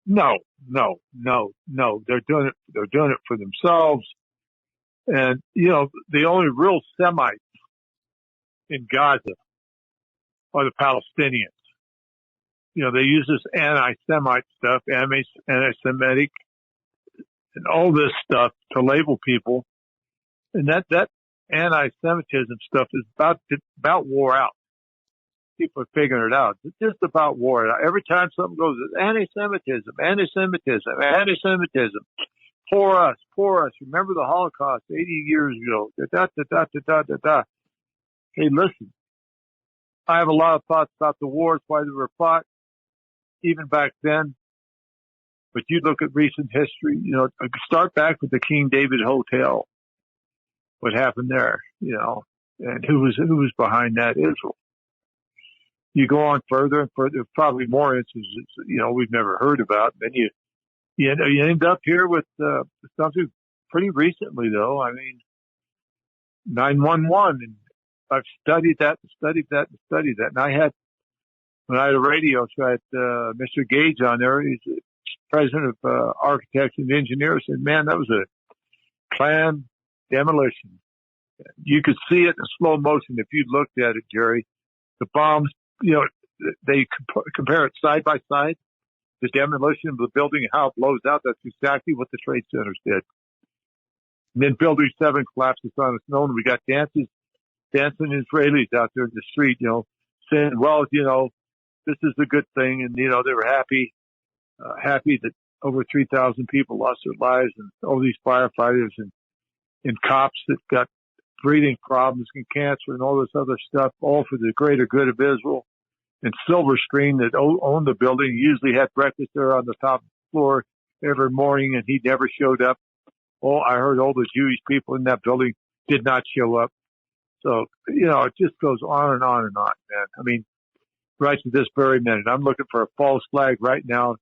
No. They're doing it for themselves. And, you know, the only real Semites in Gaza are the Palestinians. You know, they use this anti-Semite stuff, anti-Semitic, and all this stuff to label people. And that anti-Semitism stuff is about wore out. People are figuring it out. It's just about wore out. Every time something goes, anti-Semitism, anti-Semitism, anti-Semitism. Poor us. Remember the Holocaust 80 years ago. Hey, listen. I have a lot of thoughts about the wars, why they were fought, even back then. But you look at recent history, you know, start back with the King David Hotel. What happened there, you know, and who was behind that? Israel. You go on further and further, probably more instances, you know, we've never heard about. Then you end up here with something pretty recently, though. I mean, 9/11, and I've studied that. And when I had a radio show, I had Mr. Gage on there. He's the president of architects and engineers. And man, that was a planned demolition. You could see it in slow motion if you looked at it, Jerry. The bombs, you know, they compare it side by side. The demolition of the building and how it blows out. That's exactly what the trade centers did. And then Building 7 collapses on its own. We got dancing Israelis out there in the street, you know, saying, well, you know, this is a good thing. And, you know, they were happy that over 3,000 people lost their lives, and all these firefighters and cops that got breathing problems and cancer and all this other stuff, all for the greater good of Israel. And Silverstream, that owned the building, usually had breakfast there on the top floor every morning, and he never showed up. Oh, I heard all the Jewish people in that building did not show up. So, you know, it just goes on and on and on, man. I mean, right to this very minute, I'm looking for a false flag right now,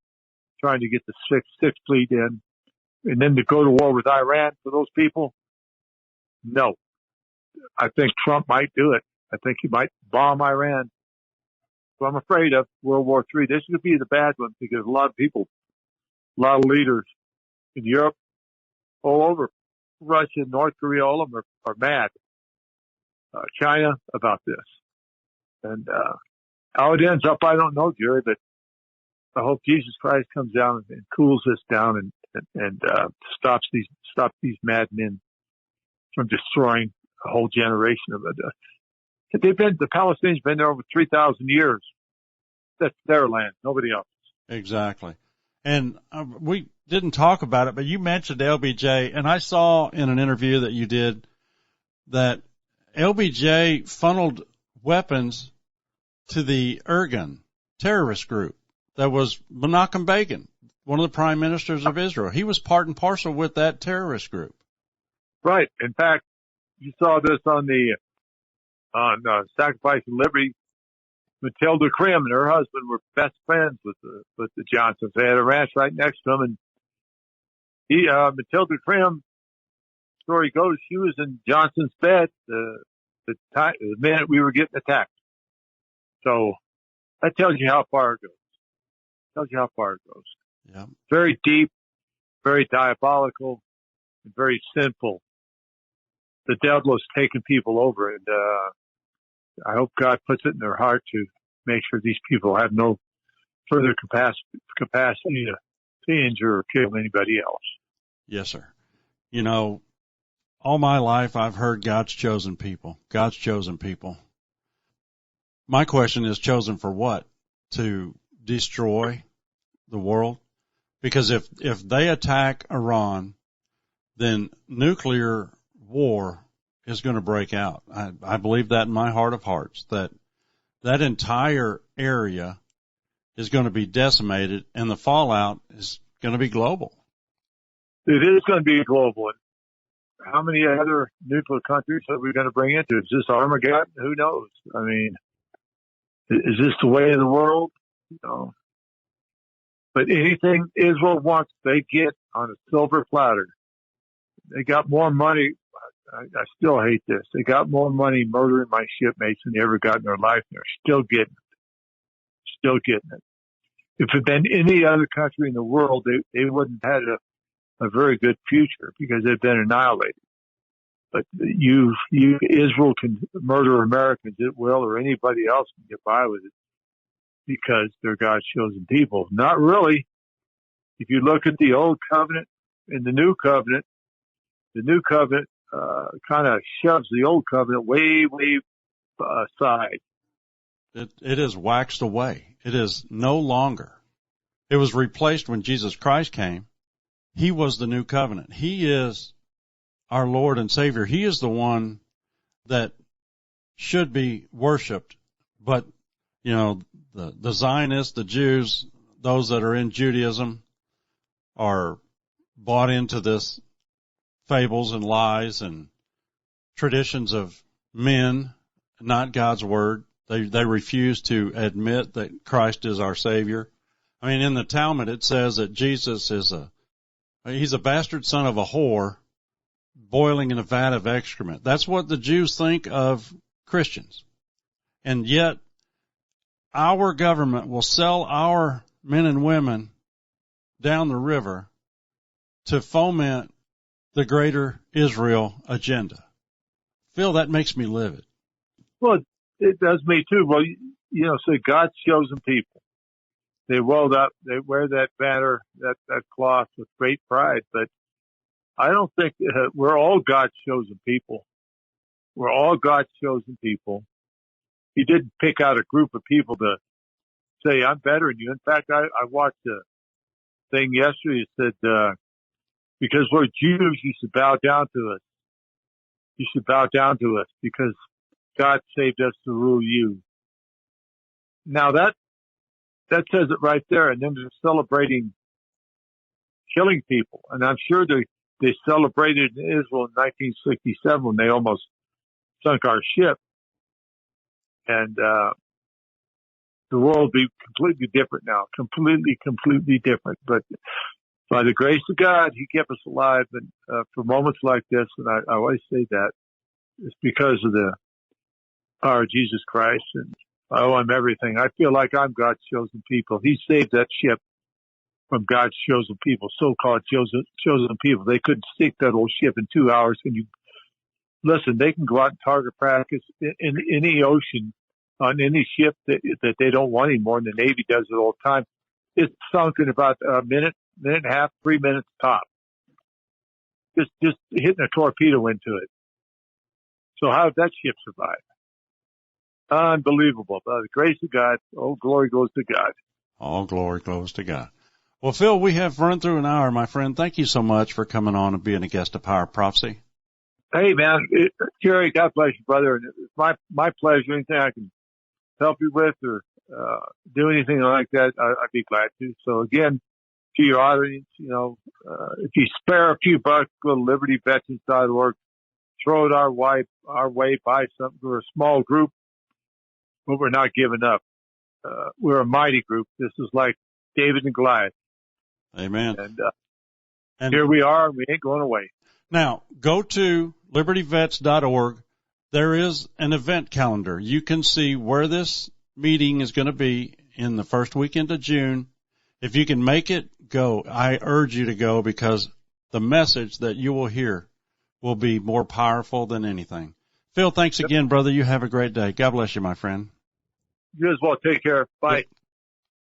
trying to get the Sixth Fleet in, and then to go to war with Iran for those people. No, I think Trump might do it. I think he might bomb Iran. So I'm afraid of World War III. This could be the bad one, because a lot of people, a lot of leaders in Europe, all over, Russia, North Korea, all of them are mad. China about this. And how it ends up, I don't know, Jerry, but I hope Jesus Christ comes down and cools this down and stops these madmen from destroying a whole generation of it. The Palestinians been there over 3,000 years. That's their land, nobody else. Exactly. And we didn't talk about it, but you mentioned LBJ, and I saw in an interview that you did that LBJ funneled weapons to the Irgun terrorist group that was Menachem Begin, one of the prime ministers of Israel. He was part and parcel with that terrorist group. Right. In fact, you saw this on Sacrifice of Liberty. Matilda Krim and her husband were best friends with the Johnsons. They had a ranch right next to them, and Matilda Krim, story goes, she was in Johnson's bed the minute we were getting attacked. So that tells you how far it goes. Yeah. Very deep, very diabolical, and very sinful. The devil is taking people over, and I hope God puts it in their heart to make sure these people have no further capacity to injure or kill anybody else. Yes, sir. You know, all my life I've heard God's chosen people. My question is, chosen for what? To destroy the world? Because if they attack Iran, then nuclear war is going to break out. I believe that in my heart of hearts, that entire area is going to be decimated, and the fallout is going to be global. It is going to be global. And how many other nuclear countries are we going to bring into? Is this Armageddon? Who knows? I mean, is this the way of the world? You know. But anything Israel wants, they get on a silver platter. They got more money. I still hate this. They got more money murdering my shipmates than they ever got in their life, and they're still getting it. If it had been any other country in the world, they wouldn't have had a very good future, because they've been annihilated. But Israel can murder Americans at will, or anybody else can get by with it because they're God's chosen people. Not really. If you look at the Old Covenant and the New Covenant kind of shoves the Old Covenant way aside. It is waxed away. It is no longer. It was replaced when Jesus Christ came. He was the New Covenant. He is our Lord and Savior. He is the one that should be worshiped. But, the Zionists, the Jews, those that are in Judaism are bought into this fables and lies and traditions of men, not God's word. They refuse to admit that Christ is our Savior. I mean, in the Talmud, it says that Jesus he's a bastard son of a whore boiling in a vat of excrement. That's what the Jews think of Christians. And yet, our government will sell our men and women down the river to foment the greater Israel agenda. Phil, that makes me livid. Well, it does me too. Well, so God's chosen people. They wear that banner, that cloth with great pride, but I don't think we're all God's chosen people. We're all God's chosen people. He didn't pick out a group of people to say, I'm better than you. In fact, I watched a thing yesterday that said, because we're Jews, you should bow down to us. You should bow down to us because God saved us to rule you. Now that says it right there. And then they're celebrating killing people. And I'm sure they celebrated in Israel in 1967 when they almost sunk our ship. And, the world will be completely different now. Completely different. But by the grace of God, He kept us alive. And, for moments like this, and I always say that, it's because of our Jesus Christ, and I owe Him everything. I feel like I'm God's chosen people. He saved that ship from God's chosen people, so-called chosen people. They couldn't sink that old ship in 2 hours. And listen, they can go out and target practice in any ocean on any ship that they don't want anymore, and the Navy does it all the time. It's sunk in about a minute and a half, 3 minutes top. Just hitting a torpedo into it. So how did that ship survive? Unbelievable. By the grace of God, all glory goes to God. All glory goes to God. Well, Phil, we have run through an hour, my friend. Thank you so much for coming on and being a guest of Power of Prophecy. Hey, man, Jerry, God bless you, brother. And it's my pleasure. Anything I can help you with or do anything like that, I'd be glad to. So again, to your audience, if you spare a few bucks, go to libertyveterans.org, throw it our way, buy something. We're a small group, but we're not giving up. We're a mighty group. This is like David and Goliath. Amen. And here we are, and we ain't going away. Now, go to libertyvets.org. There is an event calendar. You can see where this meeting is going to be in the first weekend of June. If you can make it, go. I urge you to go because the message that you will hear will be more powerful than anything. Phil, thanks again, brother. You have a great day. God bless you, my friend. You as well. Take care. Bye.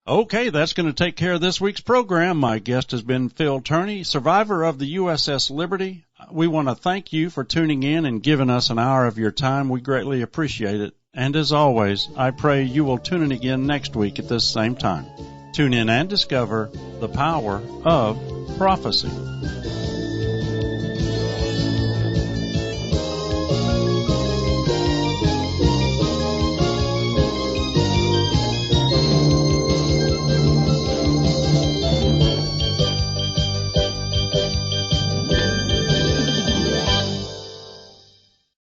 Okay, that's going to take care of this week's program. My guest has been Phil Tourney, survivor of the USS Liberty. We want to thank you for tuning in and giving us an hour of your time. We greatly appreciate it. And as always, I pray you will tune in again next week at this same time. Tune in and discover the power of prophecy.